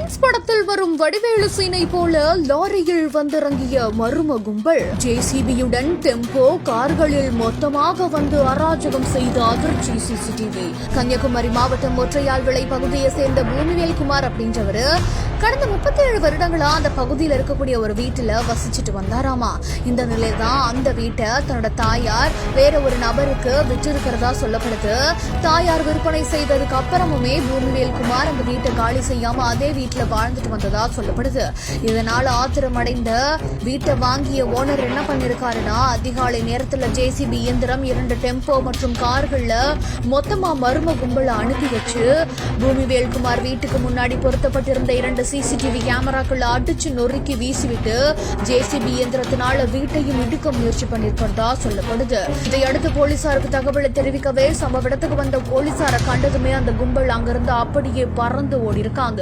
Prince படத்தில் வரும் வடிவேலு சீனை போல லாரியில் வந்திறங்கிய மர்ம கும்பல் ஜேசிபியுடன் டெம்போ கார்களில் மொத்தமாக வந்து அராஜகம் செய்த அதிர்ச்சி சிசிடிவி. கன்னியாகுமரி மாவட்டம் ஒற்றையால் விளை பகுதியை சேர்ந்த பூமிவேல் குமார் அப்படின்றவரு கடந்த 37 வருடங்களா அந்த பகுதியில் இருக்கக்கூடிய ஒரு வீட்டுல வசிச்சுட்டு வந்தாராமா. இந்த நிலைதான் அந்த வீட்டை தன்னோட தாயார் வேற ஒரு நபருக்கு விற்றிருக்கிறதா சொல்லப்படுது. தாயார் விற்பனை செய்ததுக்கு அப்புறமுமே பூமிவேல் குமார் அந்த வீட்டை காலி செய்யாம அதே வீட்டுல வாழ்ந்துட்டு வந்ததா சொல்லப்படுது. இதனால ஆத்திரமடைந்த வீட்டை வாங்கிய ஓனர் என்ன பண்ணிருக்காருன்னா, அதிகாலை நேரத்துல ஜேசிபி இயந்திரம் 2 டெம்போ மற்றும் கார்கள்ல மொத்தமா மர்ம கும்பல அனுப்பி வச்சு பூமிவேல் குமார் வீட்டுக்கு முன்னாடி பொருத்தப்பட்டிருந்த 2 சிசிடிவி கேமராக்கள் அடிச்சு நொறுக்கி வீசிவிட்டு ஜேசிபி இயந்திரத்தினால வீட்டையும் இடிக்க முயற்சி பண்ணிருக்கிறதா சொல்லப்படுது. இதையடுத்து போலீசாருக்கு தகவலை தெரிவிக்கவே சம்பவ இடத்துக்கு வந்த போலீசாரை கண்டதுமே அந்த கும்பல் அங்கிருந்து அப்படியே பறந்து ஓடி இருக்காங்க.